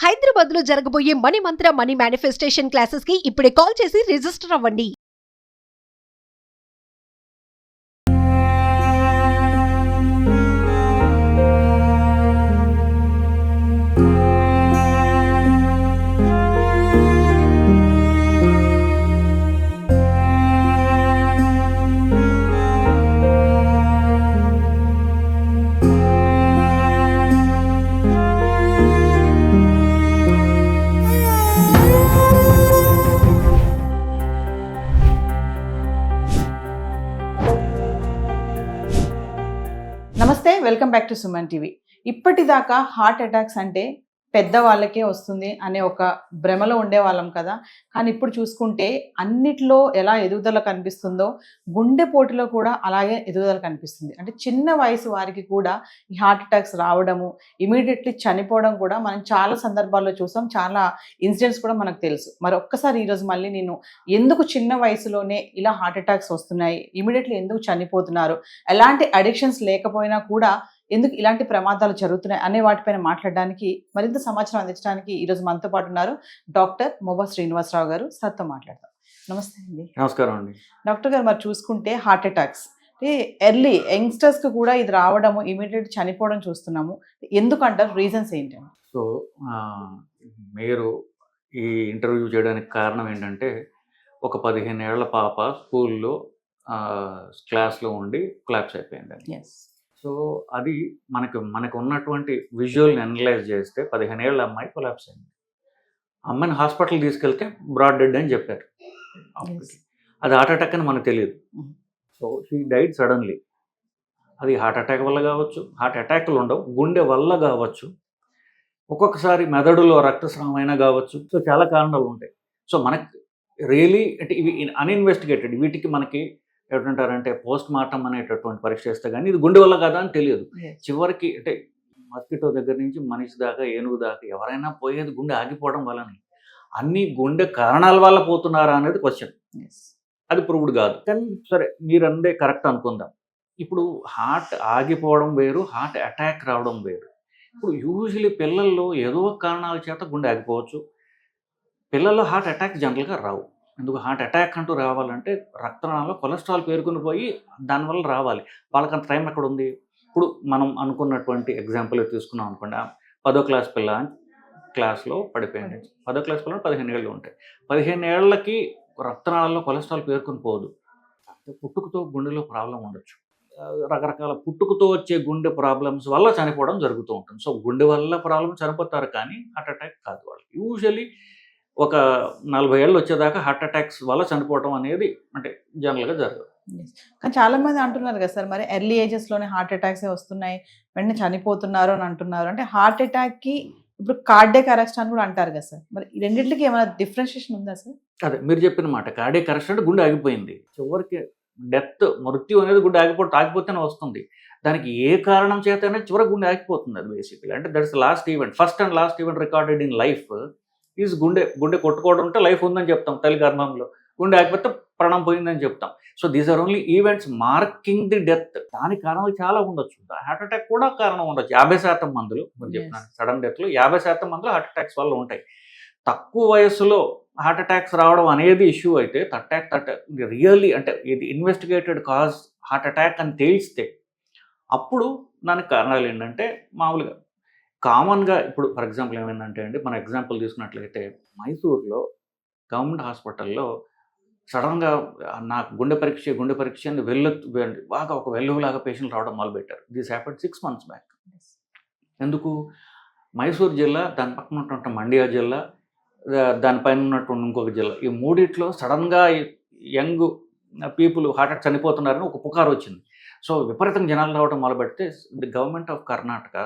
హైదరాబాద్ లో జరగబోయే మనీ మంత్ర money manifestation classes కి ఇప్పుడే కాల్ చేసి రిజిస్టర్ అవ్వండి. నమస్తే, welcome back to Suman TV. ఇప్పటిదాకా హార్ట్ అటాక్స్ అంటే పెద్దవాళ్ళకే వస్తుంది అనే ఒక భ్రమలో ఉండేవాళ్ళం కదా. కానీ ఇప్పుడు చూసుకుంటే అన్నిట్లో ఎలా ఎదుగుదల కనిపిస్తుందో గుండెపోటులో కూడా అలాగే ఎదుగుదల కనిపిస్తుంది. అంటే చిన్న వయసు వారికి కూడా ఈ హార్ట్ అటాక్స్ రావడము, ఇమీడియట్లీ చనిపోవడం కూడా మనం చాలా సందర్భాల్లో చూసాం. చాలా ఇన్సిడెంట్స్ కూడా మనకు తెలుసు. మరి ఒక్కసారి ఈరోజు మళ్ళీ నేను ఎందుకు చిన్న వయసులోనే ఇలా హార్ట్ అటాక్స్ వస్తున్నాయి, ఇమీడియట్లీ ఎందుకు చనిపోతున్నారు, ఎలాంటి అడిక్షన్స్ లేకపోయినా కూడా ఎందుకు ఇలాంటి ప్రమాదాలు జరుగుతున్నాయి అనే వాటిపైన మాట్లాడడానికి, మరింత సమాచారం అందించడానికి ఈరోజు మనతో పాటు ఉన్నారు డాక్టర్ మోబా శ్రీనివాసరావు గారు. సార్తో మాట్లాడతాం. నమస్తే అండి. నమస్కారం అండి. డాక్టర్ గారు, మరి చూసుకుంటే హార్ట్ అటాక్స్ అంటే ఎర్లీ యంగ్స్టర్స్కి కూడా ఇది రావడము, ఇమీడియట్ చనిపోవడం చూస్తున్నాము. ఎందుకంటారు? రీజన్స్ ఏంటండి? సో మీరు ఈ ఇంటర్వ్యూ చేయడానికి కారణం ఏంటంటే, ఒక 15 ఏళ్ల పాప స్కూల్లో క్లాస్లో ఉండి కొలాప్స్ అయిపోయిందండి. ఎస్. సో అది మనకు ఉన్నటువంటి విజువల్ని అనలైజ్ చేస్తే 15 ఏళ్ళ అమ్మాయి కొలాప్స్ అయింది. అమ్మాయిని హాస్పిటల్ తీసుకెళ్తే బ్రాడ్ డెడ్ అని చెప్పారు. అది హార్ట్ అటాక్ అని మనకు తెలియదు. So she died suddenly. అది హార్ట్ అటాక్ వల్ల కావచ్చు, హార్ట్ అటాక్లు ఉండవు, గుండె వల్ల కావచ్చు, ఒక్కొక్కసారి మెదడులో రక్తస్రావం అయినా కావచ్చు. సో చాలా కారణాలు ఉంటాయి. సో మనకి రియలీ అంటే ఇవి అన్ఇన్వెస్టిగేటెడ్. వీటికి మనకి ఏమంటారంటే పోస్ట్ మార్టం అనేటటువంటి పరీక్ష చేస్తే కానీ ఇది గుండె వల్ల కదా అని తెలియదు. చివరికి అంటే మస్కిటో దగ్గర నుంచి మనిషి దాకా, ఏనుగు దాకా ఎవరైనా పోయేది గుండె ఆగిపోవడం వల్లనే. అన్ని గుండె కారణాల వల్ల పోతున్నారా అనేది క్వశ్చన్. అది ప్రూవ్డ్ కాదు. కానీ సరే, మీరు అందే కరెక్ట్ అనుకుందాం. ఇప్పుడు హార్ట్ ఆగిపోవడం వేరు, హార్ట్ అటాక్ రావడం వేరు. ఇప్పుడు యూజువలీ పిల్లల్లో ఏదో కారణాల చేత గుండె ఆగిపోవచ్చు. పిల్లల్లో హార్ట్ అటాక్ జనరల్గా రావు. ఎందుకు హార్ట్ అటాక్ అంటూ రావాలంటే రక్తనాళంలో కొలెస్ట్రాల్ పేరుకుని పోయి దానివల్ల రావాలి. వాళ్ళకంత టైం ఎక్కడ ఉంది? ఇప్పుడు మనం అనుకున్నటువంటి ఎగ్జాంపుల్ తీసుకున్నాం అనుకోండి. 10వ క్లాస్ పిల్ల క్లాస్లో పడిపోయింది. 10వ క్లాస్ పిల్లలు 15 ఏళ్ళు ఉంటాయి. 15 ఏళ్ళకి రక్తనాళంలో కొలెస్ట్రాల్ పేరుకుని పోదు. పుట్టుకతో గుండెలో ప్రాబ్లం ఉండొచ్చు. రకరకాల పుట్టుకతో వచ్చే గుండె ప్రాబ్లమ్స్ వల్ల చనిపోవడం జరుగుతూ ఉంటుంది. సో గుండె వల్ల ప్రాబ్లం చనిపోతారు, కానీ హార్ట్ అటాక్ కాదు. వాళ్ళు యూజువలీ ఒక 40 ఏళ్ళు వచ్చేదాకా హార్ట్ అటాక్స్ వల్ల చనిపోవడం అనేది అంటే జనరల్గా జరగదు. కానీ చాలా మంది అంటున్నారు కదా సార్, మరి ఎర్లీ ఏజెస్లోనే హార్ట్ అటాక్స్ వస్తున్నాయి, వెంటనే చనిపోతున్నారు అని అంటున్నారు. అంటే హార్ట్ అటాక్కి ఇప్పుడు కార్డియాక్ అరెస్ట్ అని కూడా అంటారు కదా సార్, మరి ఈ రెండింటికి ఏమైనా డిఫరెన్షియేషన్ ఉందా సార్? అదే మీరు చెప్పిన మాట. కార్డియాక్ అరెస్ట్ అంటే గుండె ఆగిపోయింది. చివరికి డెత్, మృత్యు అనేది గుండె ఆగిపోతేనే వస్తుంది. దానికి ఏ కారణం చేతనే చివరికి గుండె ఆగిపోతుంది. అది బేసిక్లీ అంటే that's last event, first and last event recorded in life is గుండె కొట్టుకోవడం. ఉంటే లైఫ్ ఉందని చెప్తాం తల్లి గర్భంలో, గుండె ఆగిపోతే ప్రాణం పోయిందని చెప్తాం. So these are only events marking the death. దానికి కారణాలు చాలా ఉండొచ్చు. హార్ట్ అటాక్ కూడా కారణం ఉండొచ్చు. 50% మందులు మీరు చెప్తున్నాను సడన్ డెత్లో 50% మందులు హార్ట్ అటాక్స్ వల్ల ఉంటాయి. తక్కువ వయసులో హార్ట్ అటాక్స్ రావడం అనేది ఇష్యూ అయితే రియల్లీ అంటే ఇది ఇన్వెస్టిగేటెడ్ కాజ్ హార్ట్ అటాక్ అని తేలిస్తే అప్పుడు దానికి కారణాలు ఏంటంటే మామూలుగా కామన్గా ఇప్పుడు ఫర్ ఎగ్జాంపుల్ ఏమైందంటే అండి, మన ఎగ్జాంపుల్ తీసుకున్నట్లయితే మైసూర్లో గవర్నమెంట్ హాస్పిటల్లో సడన్గా నాకు గుండె పరీక్ష అని బాగా ఒక వెల్లువలాగా పేషెంట్లు రావడం మొదలుపెట్టారు. This happened 6 months back. ఎందుకు? మైసూర్ జిల్లా, దాని పక్కన ఉన్నటువంటి మండ్యా జిల్లా, దానిపైన ఉన్నటువంటి ఇంకొక జిల్లా, ఈ మూడిట్లో సడన్గా యంగ్ పీపుల్ హార్ట్ అటాక్ చనిపోతున్నారని ఒక పుకారు వచ్చింది. సో విపరీతంగా జనాలు రావడం మొదలుపెడితే ది గవర్నమెంట్ ఆఫ్ కర్ణాటక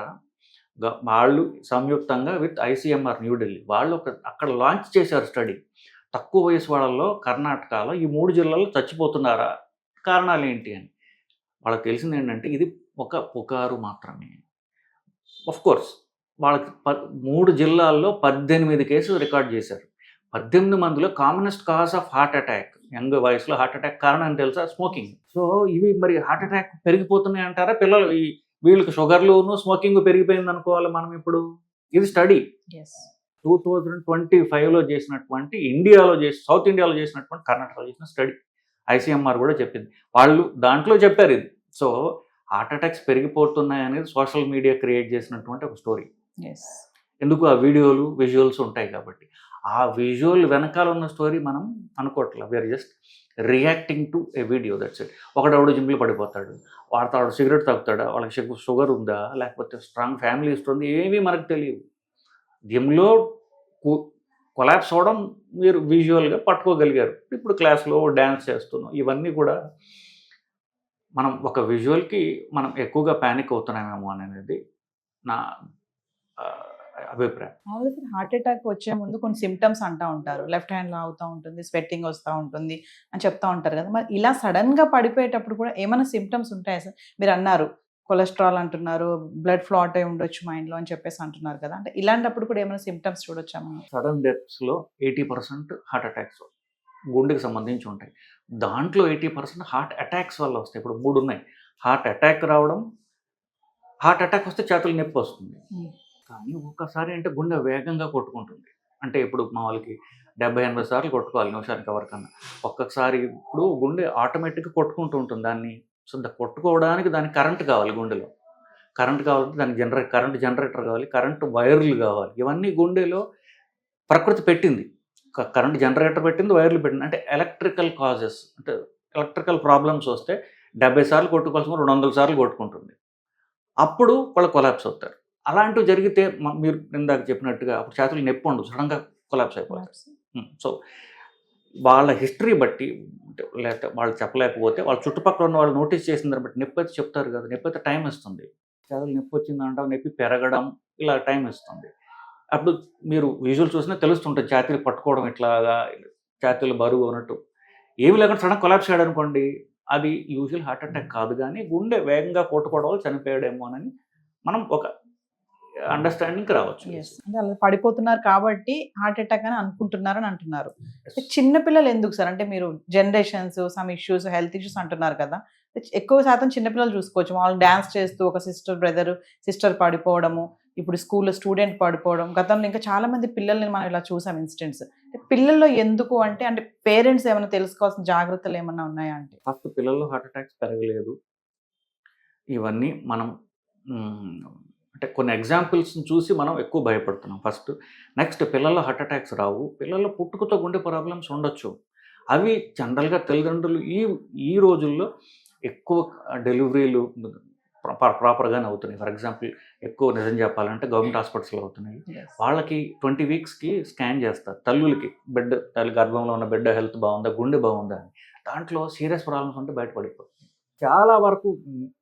వాళ్ళు సంయుక్తంగా విత్ ICMR న్యూఢిల్లీ వాళ్ళు అక్కడ లాంచ్ చేశారు స్టడీ. తక్కువ వయసు వాళ్ళల్లో కర్ణాటకలో ఈ 3 జిల్లాల్లో చచ్చిపోతున్నారా, కారణాలు ఏంటి అని. వాళ్ళకి తెలిసింది ఏంటంటే ఇది ఒక పుకారు మాత్రమే. కోర్స్ వాళ్ళకి 3 జిల్లాల్లో 18 కేసులు రికార్డ్ చేశారు. 18 మందిలో commonest cause of heart attack, young వయసులో హార్ట్ అటాక్ కారణం తెలుసా? స్మోకింగ్. సో ఇవి మరి హార్ట్ అటాక్ పెరిగిపోతున్నాయి అంటారా? పిల్లలు వీళ్ళకి షుగర్లు స్మోకింగ్ పెరిగిపోయింది అనుకోవాలి మనం ఇప్పుడు. ఇది స్టడీ. 2025లో చేసినటువంటి సౌత్ ఇండియాలో చేసినటువంటి కర్ణాటకలో చేసిన స్టడీ ఐసీఎంఆర్ కూడా చెప్పింది. వాళ్ళు దాంట్లో చెప్పారు ఇది. సో హార్ట్ అటాక్స్ పెరిగిపోతున్నాయి అనేది సోషల్ మీడియా క్రియేట్ చేసినటువంటి ఒక స్టోరీ. ఎస్. ఎందుకు ఆ వీడియోలు విజువల్స్ ఉంటాయి కాబట్టి. ఆ విజువల్ వెనకాల ఉన్న స్టోరీ మనం అనుకోవట్లేదు. We're just reacting to a video, that's it. ఒకడెవడు జిమ్లో పడిపోతాడు, వాడు సిగరెట్ తాగుతాడా, వాళ్ళకి షుగర్ ఉందా, లేకపోతే స్ట్రాంగ్ ఫ్యామిలీ హిస్టరీ ఏమీ మనకు తెలియదు. జిమ్లో కొలాప్స్ అవ్వడం మీరు విజువల్గా పట్టుకోగలిగారు. ఇప్పుడు క్లాస్లో డ్యాన్స్ చేస్తున్నాం. ఇవన్నీ కూడా మనం ఒక విజువల్కి మనం ఎక్కువగా ప్యానిక్ అవుతున్నామేమో అనేది నా అభిప్రాయం. మామూలుగా హార్ట్ అటాక్ వచ్చే ముందు కొన్ని సిమ్టమ్స్ అంటూ ఉంటారు. లెఫ్ట్ హ్యాండ్ లాగుతూ ఉంటుంది, స్వెట్టింగ్ వస్తూ ఉంటుంది అని చెప్తా ఉంటారు కదా. మరి ఇలా సడన్గా పడిపోయేటప్పుడు కూడా ఏమైనా సిమ్టమ్స్ ఉంటాయా సార్? మీరు అన్నారు కొలెస్ట్రాల్ అంటున్నారు, బ్లడ్ ఫ్లాట్ అయి ఉండొచ్చు మైండ్లో అని చెప్పేసి అంటున్నారు కదా. అంటే ఇలాంటప్పుడు కూడా ఏమైనా సిమ్టమ్స్ చూడొచ్చా మనం? సడన్ డెత్స్లో 80% హార్ట్ అటాక్స్ గుండెకి సంబంధించి ఉంటాయి. దాంట్లో 80% హార్ట్ అటాక్స్ వల్ల వస్తాయి. ఇప్పుడు 3 ఉన్నాయి. హార్ట్ అటాక్ రావడం, హార్ట్ అటాక్ వస్తే చేతులు నొప్పి వస్తుంది. కానీ ఒక్కసారి అంటే గుండె వేగంగా కొట్టుకుంటుంది. అంటే ఇప్పుడు మా వాళ్ళకి 70-80 సార్లు కొట్టుకోవాలి నిమిషానికి ఎవరికన్నా. ఒక్కొక్కసారి ఇప్పుడు గుండె ఆటోమేటిక్గా కొట్టుకుంటూ ఉంటుంది. దాన్ని కొట్టుకోవడానికి దానికి కరెంట్ కావాలి. గుండెలో కరెంట్ కావాలంటే దానికి కరెంట్ జనరేటర్ కావాలి, కరెంట్ వైర్లు కావాలి. ఇవన్నీ గుండెలో ప్రకృతి పెట్టింది. కరెంట్ జనరేటర్ పెట్టింది, వైర్లు పెట్టింది. అంటే ఎలక్ట్రికల్ కాజెస్, అంటే ఎలక్ట్రికల్ ప్రాబ్లమ్స్ వస్తే 70 సార్లు కొట్టుకోవాల్సిన 200 సార్లు కొట్టుకుంటుంది. అప్పుడు వాళ్ళు కొలాప్స్ అవుతారు. అలాంటివి జరిగితే మీరు ఇందాక చెప్పినట్టుగా అప్పుడు చేతులు నొప్పి ఉండదు, సడన్గా కొలాప్స్ అయిపోతారు. సో వాళ్ళ హిస్టరీ బట్టి, లేకపోతే వాళ్ళు చెప్పలేకపోతే వాళ్ళ చుట్టుపక్కల ఉన్న వాళ్ళు నోటీస్ చేసిన దాన్ని బట్టి నొప్పి అయితే చెప్తారు కదా. నొప్పి అయితే టైం ఇస్తుంది. చేతులు నొప్పి వచ్చిందంటే నొప్పి పెరగడం ఇలా టైం ఇస్తుంది. అప్పుడు మీరు విజువల్ చూసినా తెలుస్తుంటుంది. ఛాతీలు పట్టుకోవడం ఇట్లాగా, ఛాతీలు బరువు అన్నట్టు ఏమి లేకుండా సడన్ కొలాప్స్ చేయడం అనుకోండి, అది యూజువల్ హార్ట్ అటాక్ కాదు. కానీ గుండె వేగంగా కొట్టుకోవడం వల్ల చనిపోయాడేమో అని మనం ఒక అండర్స్టాండింగ్కి రావచ్చు. అంటే అలా పడిపోతున్నారు కాబట్టి హార్ట్ అటాక్ అని అనుకుంటున్నారని అంటున్నారు. చిన్నపిల్లలు ఎందుకు సార్? అంటే మీరు generations, some issues, health issues అంటున్నారు కదా. ఎక్కువ శాతం చిన్నపిల్లలు చూసుకోవచ్చు. వాళ్ళు డ్యాన్స్ చేస్తూ ఒక సిస్టర్ పడిపోవడము, ఇప్పుడు స్కూల్లో స్టూడెంట్ పడిపోవడం, గతంలో ఇంకా చాలా మంది పిల్లల్ని మనం ఇలా చూసాం ఇన్సిడెంట్స్. పిల్లల్లో ఎందుకు అంటే పేరెంట్స్ ఏమైనా తెలుసుకోవాల్సిన జాగ్రత్తలు ఏమైనా ఉన్నాయా? అంటే ఫస్ట్ పిల్లల్లో హార్ట్ అటాక్స్ పెరగలేదు. ఇవన్నీ మనం అంటే కొన్ని ఎగ్జాంపుల్స్ని చూసి మనం ఎక్కువ భయపడుతున్నాం ఫస్ట్. నెక్స్ట్ పిల్లల్లో హార్ట్ అటాక్స్ రావు. పిల్లల్లో పుట్టుకతో గుండె ప్రాబ్లమ్స్ ఉండొచ్చు. అవి జనరల్గా తల్లిదండ్రులు ఈ రోజుల్లో ఎక్కువ డెలివరీలు ప్రాపర్గానే అవుతున్నాయి. ఫర్ ఎగ్జాంపుల్ ఎక్కువ నిజం చెప్పాలంటే గవర్నమెంట్ హాస్పిటల్స్లో అవుతున్నాయి. వాళ్ళకి 20 వీక్స్కి స్కాన్ చేస్తారు తల్లులకి, తల్లి గర్భంలో ఉన్న బిడ్డ హెల్త్ బాగుందా, గుండె బాగుందా అని. దాంట్లో సీరియస్ ప్రాబ్లమ్స్ ఉంటే బయటపడిపోతుంది. చాలా వరకు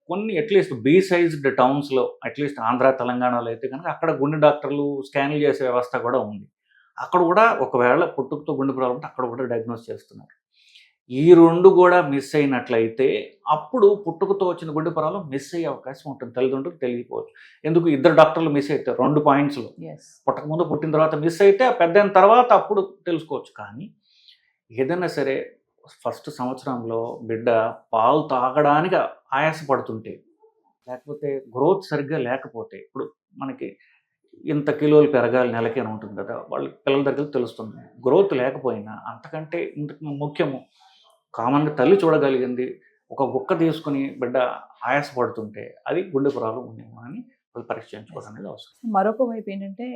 కొన్ని అట్లీస్ట్ బీ సైజ్డ్ టౌన్స్లో, అట్లీస్ట్ ఆంధ్ర తెలంగాణలో అయితే కనుక అక్కడ గుండె డాక్టర్లు స్కాన్లు చేసే వ్యవస్థ కూడా ఉంది. అక్కడ కూడా ఒకవేళ పుట్టుకతో గుండె ప్రాబ్లం ఉంటే అక్కడ కూడా డయాగ్నోస్ చేస్తున్నారు. ఈ 2 కూడా మిస్ అయినట్లయితే అప్పుడు పుట్టుకతో వచ్చిన గుండె ప్రాబ్లం మిస్ అయ్యే అవకాశం ఉంటుంది. తల్లిదండ్రులకు తెలియకపోవచ్చు. ఎందుకు 2 డాక్టర్లు మిస్ అయితే 2 పాయింట్స్లో, పుట్టకముందు పుట్టిన తర్వాత మిస్ అయితే పెద్ద అయిన తర్వాత అప్పుడు తెలుసుకోవచ్చు. కానీ ఏదైనా సరే ఫస్ట్ సంవత్సరంలో బిడ్డ పాలు తాగడానికి ఆయాసపడుతుంటే, లేకపోతే గ్రోత్ సరిగ్గా లేకపోతే, ఇప్పుడు మనకి ఇంత కిలోలు పెరగాలి నెలకి అని ఉంటుంది కదా, వాళ్ళ పిల్లల దగ్గర తెలుస్తుంది. గ్రోత్ లేకపోయినా అంతకంటే ఇంతకు ముఖ్యము కామన్గా తల్లి చూడగలిగింది ఒక గుక్క తీసుకుని బిడ్డ ఆయాసపడుతుంటే అది గుండె ప్రాబ్లం ఉందేమో అని వాళ్ళు పరీక్ష చేయించుకోవడం అనేది అవసరం. మరొక వైపు ఏంటంటే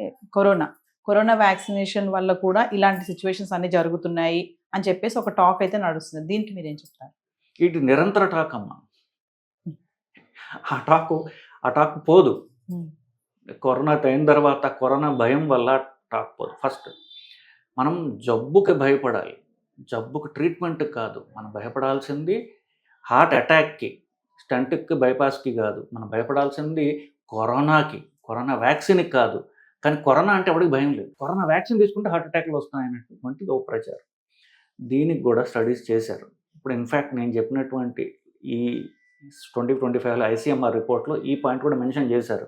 కరోనా వ్యాక్సినేషన్ వల్ల కూడా ఇలాంటి సిచ్యువేషన్స్ అన్ని జరుగుతున్నాయి అని చెప్పేసి ఒక టాక్ అయితే నడుస్తుంది. దీనికి మీరేం చెప్తారు? ఇది నిరంతర టాక్ అమ్మా. ఆ టాక్ పోదు. కరోనా అయిన తర్వాత కరోనా భయం వల్ల టాక్ పోదు. ఫస్ట్ మనం జబ్బుకి భయపడాలి, జబ్బుకి ట్రీట్మెంట్ కాదు. మనం భయపడాల్సింది హార్ట్ అటాక్కి, స్టంట్కి, బైపాస్కి కాదు. మనం భయపడాల్సింది కరోనాకి, కరోనా వ్యాక్సిన్కి కాదు. కానీ కరోనా అంటే ఎవరికి భయం లేదు. కరోనా వ్యాక్సిన్ తీసుకుంటే హార్ట్ అటాక్లు వస్తున్నాయనేటువంటిది ఓ ప్రచారం. దీనికి కూడా స్టడీస్ చేశారు. ఇప్పుడు ఇన్ఫ్యాక్ట్ నేను చెప్పినటువంటి ఈ 2025లో ఐసీఎంఆర్ రిపోర్ట్లో ఈ పాయింట్ కూడా మెన్షన్ చేశారు.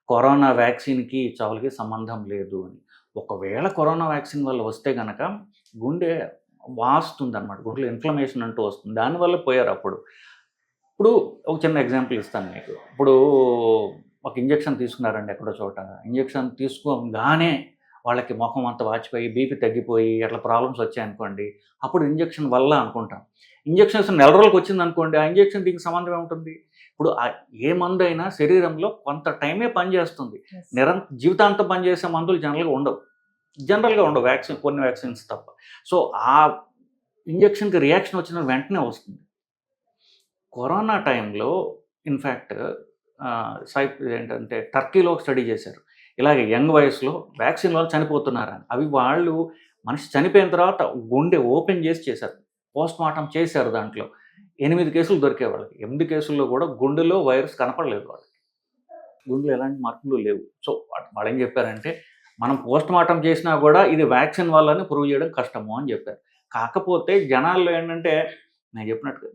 కరోనా వ్యాక్సిన్కి చావులకి సంబంధం లేదు అని. ఒకవేళ కరోనా వ్యాక్సిన్ వల్ల వస్తే కనుక గుండె వాస్తుంది అనమాట, గుండెలో ఇన్ఫ్లమేషన్ అంటూ వస్తుంది. దానివల్ల పోయారు. ఇప్పుడు ఒక చిన్న ఎగ్జాంపుల్ ఇస్తాను మీకు. ఇప్పుడు ఒక ఇంజెక్షన్ తీసుకున్నారండి ఎక్కడో చోట. ఇంజెక్షన్ తీసుకోగానే వాళ్ళకి ముఖం అంతా వాచిపోయి బీపీ తగ్గిపోయి అట్లా ప్రాబ్లమ్స్ వచ్చాయనుకోండి, అప్పుడు ఇంజెక్షన్ వల్ల అనుకుంటాం. ఇంజెక్షన్స్ నెల రోజులకు వచ్చిందనుకోండి, ఆ ఇంజెక్షన్ దీనికి సంబంధం ఏముంటుంది? ఇప్పుడు ఏ మందు అయినా శరీరంలో కొంత టైమే పనిచేస్తుంది. జీవితాంతం పనిచేసే మందులు జనరల్గా ఉండవు కొన్ని వ్యాక్సిన్స్ తప్ప. సో ఆ ఇంజెక్షన్కి రియాక్షన్ వచ్చిన వెంటనే వస్తుంది. కరోనా టైంలో ఇన్ఫ్యాక్ట్ ఏంటంటే టర్కీలో ఒక స్టడీ చేశారు. ఇలాగే యంగ్ వయసులో వ్యాక్సిన్ వల్ల చనిపోతున్నారని. అవి వాళ్ళు మనిషి చనిపోయిన తర్వాత గుండె ఓపెన్ చేసి చేశారు, పోస్ట్ మార్టం చేశారు. దాంట్లో 8 కేసులు దొరికే వాళ్ళకి. 8 కేసుల్లో కూడా గుండెలో వైరస్ కనపడలేదు వాళ్ళకి, గుండెలో ఎలాంటి మార్పులు లేవు. సో వాళ్ళు ఏం చెప్పారంటే, మనం పోస్ట్ మార్టం చేసినా కూడా ఇది వ్యాక్సిన్ వల్లని ప్రూవ్ చేయడం కష్టము అని చెప్పారు. కాకపోతే జనాల్లో ఏంటంటే, నేను చెప్పినట్టు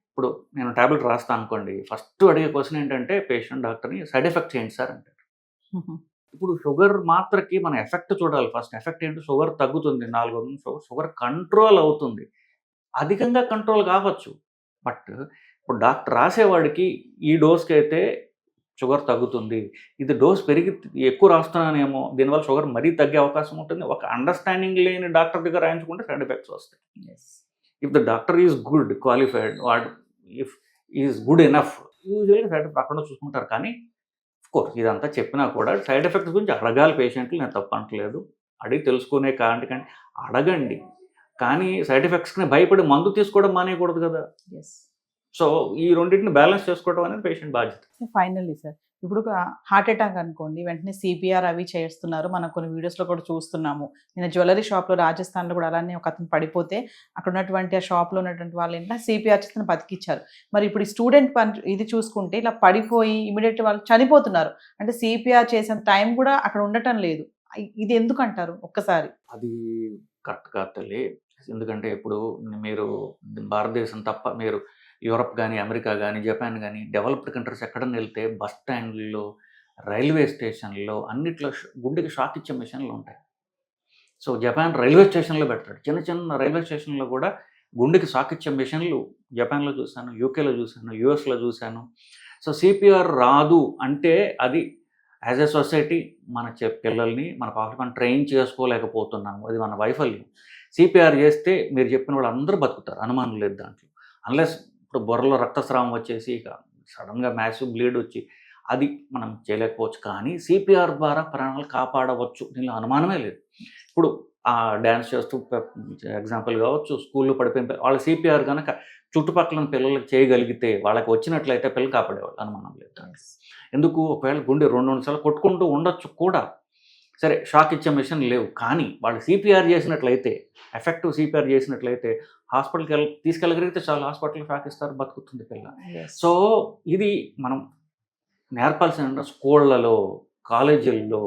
ఇప్పుడు నేను టాబ్లెట్ రాస్తాను అనుకోండి, ఫస్ట్ అడిగే క్వశ్చన్ ఏంటంటే పేషెంట్ డాక్టర్ని, సైడ్ ఎఫెక్ట్స్ ఏంటి సార్ అంటారు. ఇప్పుడు షుగర్ మాత్రకి మన ఎఫెక్ట్ చూడాలి ఫస్ట్. ఎఫెక్ట్ ఏంటి? షుగర్ తగ్గుతుంది, 400 షుగర్ కంట్రోల్ అవుతుంది. అధికంగా కంట్రోల్ కావచ్చు, బట్ ఇప్పుడు డాక్టర్ రాసేవాడికి ఈ డోస్కి అయితే షుగర్ తగ్గుతుంది, ఇది డోస్ పెరిగి ఎక్కువ రాస్తున్నానేమో, దీనివల్ల షుగర్ మరీ తగ్గే అవకాశం ఉంటుంది. ఒక అండర్స్టాండింగ్ లేని డాక్టర్ దగ్గర రాయించుకుంటే సైడ్ ఎఫెక్ట్స్ వస్తాయి. If the doctor is good qualified, if is good enough, యూజువల్గా సైడ్ ఎఫెక్ట్ అక్కడ చూసుకుంటారు. కానీ కోర్స్ ఇదంతా చెప్పినా కూడా సైడ్ ఎఫెక్ట్స్ గురించి అడగాలి పేషెంట్లు, నేను తప్పనట్లేదు. అడిగి తెలుసుకునే కానీ అడగండి. కానీ సైడ్ ఎఫెక్ట్స్కి భయపడి మందు తీసుకోవడం మానేయకూడదు కదా. సో ఈ రెండింటిని బ్యాలెన్స్ చేసుకోవడం అనేది పేషెంట్ బాధ్యత. ఫైనల్లీ సార్, ఇప్పుడు హార్ట్ అటాక్ అనుకోండి, వెంటనే సిపిఆర్ అవి చేస్తున్నారు, మనం కొన్ని వీడియోస్లో కూడా చూస్తున్నాము. నేను జ్యువెలరీ షాప్లో రాజస్థాన్లో కూడా అలానే ఒక అతను పడిపోతే అక్కడ ఉన్నటువంటి ఆ షాప్లో ఉన్నటువంటి వాళ్ళు ఏంటంటే సిపిఆర్ చేస్తే బతికిచ్చారు. మరి ఇప్పుడు ఈ స్టూడెంట్ ఇది చూసుకుంటే ఇలా పడిపోయి ఇమీడియట్ వాళ్ళు చనిపోతున్నారు, అంటే సిపిఆర్ చేసిన టైం కూడా అక్కడ ఉండటం లేదు. ఇది ఎందుకు అంటారు ఒక్కసారి? అది కరెక్ట్ కాదు తల్లి. ఎందుకంటే ఇప్పుడు మీరు భారతదేశం తప్ప మీరు యూరప్ కానీ, అమెరికా కానీ, జపాన్ కానీ, డెవలప్డ్ కంట్రీస్ ఎక్కడన్నా వెళ్తే బస్ స్టాండ్లలో, రైల్వే స్టేషన్లో అన్నిట్లో గుండెకి షాక్ ఇచ్చే మిషన్లు ఉంటాయి. సో జపాన్ రైల్వే స్టేషన్లో పెడతాడు. చిన్న చిన్న రైల్వే స్టేషన్లో కూడా గుండెకి షాక్ ఇచ్చే మిషన్లు జపాన్లో చూశాను, యూకేలో చూశాను, యూఎస్లో చూశాను. సో సిపిఆర్ రాదు అంటే అది యాజ్ ఎ సొసైటీ మన పిల్లల్ని మన పాపకి మనం ట్రైన్ చేసుకోలేకపోతున్నాము, అది మన వైఫల్యం. సిపిఆర్ చేస్తే మీరు చెప్పిన వాళ్ళు అందరూ బతుకుతారు, అనుమానం లేదు దాంట్లో. అన్లెస్ ఇప్పుడు బొర్రలో రక్తస్రావం వచ్చేసి ఇక సడన్గా మ్యాసివ్ బ్లీడ్ వచ్చి అది మనం చేయలేకపోవచ్చు. కానీ సిపిఆర్ ద్వారా ప్రాణాలు కాపాడవచ్చు, దీనిలో అనుమానమే లేదు. ఇప్పుడు ఆ డ్యాన్స్ చేస్తూ ఎగ్జాంపుల్ కావచ్చు, స్కూల్లో పడిపోయిన వాళ్ళ సిపిఆర్ కనుక చుట్టుపక్కల పిల్లలకు చేయగలిగితే, వాళ్ళకి వచ్చినట్లయితే పిల్లలు కాపాడేవాళ్ళు, అనుమానం లేదు దానికి. ఎందుకు? ఒకవేళ గుండె 2 సార్లు కొట్టుకుంటూ ఉండొచ్చు కూడా, సరే షాక్ ఇచ్చే మిషన్ లేవు, కానీ వాళ్ళు సిపిఆర్ చేసినట్లయితే, ఎఫెక్టివ్ సిపిఆర్ చేసినట్లయితే హాస్పిటల్కి తీసుకెళ్ళగలిగితే చాలు, హాస్పిటల్కి షాక్ ఇస్తారు, బతుకుతుంది పిల్ల. సో ఇది మనం నేర్పాల్సిన స్కూళ్ళలో, కాలేజీల్లో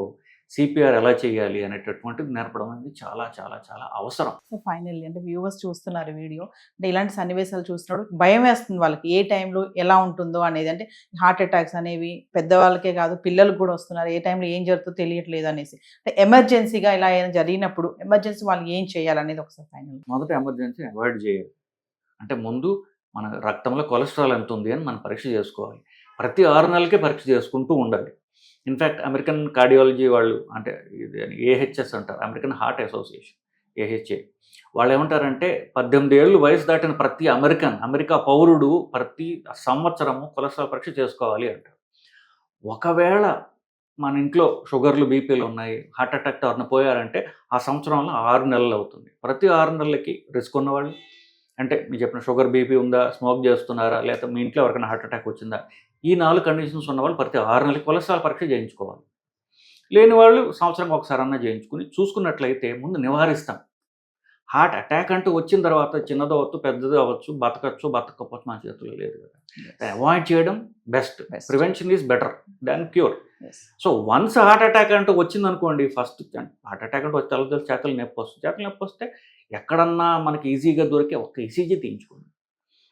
సిపిఆర్ ఎలా చేయాలి అనేటటువంటిది నేర్పడం అనేది చాలా చాలా చాలా అవసరం. సో ఫైనల్లీ అంటే వ్యూవర్స్ చూస్తున్నారు వీడియో, అంటే ఇలాంటి సన్నివేశాలు చూస్తున్నప్పుడు భయం వేస్తుంది వాళ్ళకి, ఏ టైంలో ఎలా ఉంటుందో అనేది. అంటే హార్ట్ అటాక్స్ అనేవి పెద్దవాళ్ళకే కాదు పిల్లలకు కూడా వస్తున్నారు, ఏ టైంలో ఏం జరుగుతుందో తెలియట్లేదు అనేసి. అంటే ఎమర్జెన్సీగా ఇలా ఏమైనా జరిగినప్పుడు ఎమర్జెన్సీ వాళ్ళు ఏం చేయాలనేది ఒకసారి ఫైనల్. మొదట ఎమర్జెన్సీ అవాయిడ్ చేయాలి. అంటే ముందు మన రక్తంలో కొలెస్ట్రాల్ ఎంత ఉంది అని మనం పరీక్ష చేసుకోవాలి. ప్రతి 6 నెలలకే పరీక్ష చేసుకుంటూ ఉండాలి. ఇన్ఫ్యాక్ట్ అమెరికన్ కార్డియాలజీ వాళ్ళు, అంటే ఇది ఏహెచ్ఎస్ అంటారు, అమెరికన్ హార్ట్ అసోసియేషన్, ఏహెచ్ఏ, వాళ్ళు ఏమంటారంటే 18 ఏళ్ళు వయసు దాటిన ప్రతి అమెరికా పౌరుడు ప్రతి సంవత్సరము కొలెస్ట్రాల్ పరీక్ష చేసుకోవాలి అంటారు. ఒకవేళ మన ఇంట్లో షుగర్లు, బీపీలు ఉన్నాయి, హార్ట్ అటాక్ ఎవరిన పోయారంటే ఆ సంవత్సరంలో 6 నెలలు అవుతుంది. ప్రతి 6 నెలలకి రిస్క్ ఉన్నవాళ్ళు, అంటే మీరు చెప్పిన షుగర్, బీపీ ఉందా, స్మోక్ చేస్తున్నారా, లేకపోతే మీ ఇంట్లో ఎవరికైనా హార్ట్ అటాక్ వచ్చిందా, ఈ 4 కండిషన్స్ ఉన్నవాళ్ళు ప్రతి 6 నెలలకి కొలెస్ట్రాల్ పరీక్ష చేయించుకోవాలి. లేని వాళ్ళు సంవత్సరం ఒకసారి అన్నా చేయించుకుని చూసుకున్నట్లయితే ముందు నివారిస్తాం. హార్ట్ అటాక్ అంటూ వచ్చిన తర్వాత చిన్నదో అవ్వచ్చు, పెద్దదో అవ్వచ్చు, బతకపోవచ్చు, మన చేతుల్లో లేదు కదా. అవాయిడ్ చేయడం best. Prevention is better than cure. So once heart attack అంటూ వచ్చిందనుకోండి, ఫస్ట్ హార్ట్ అటాక్ అంటే వచ్చి చేతులు నొప్పి వస్తే ఎక్కడన్నా మనకి ఈజీగా దొరికే ఒక ఈసీజీ తీయించుకోండి.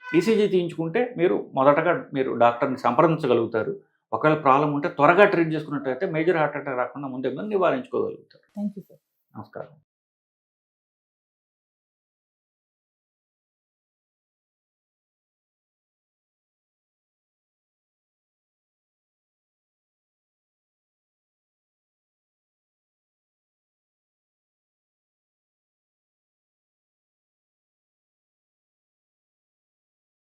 ఈసీజీ తీయించుకుంటే మీరు మొదటగా మీరు డాక్టర్ని సంప్రదించగలుగుతారు. ఒకవేళ ప్రాబ్లం ఉంటే త్వరగా ట్రీట్ చేసుకున్నట్టయితే మేజర్ హార్ట్ అటాక్ రాకుండా ముందే నివారించుకోగలుగుతారు. Thank you sir.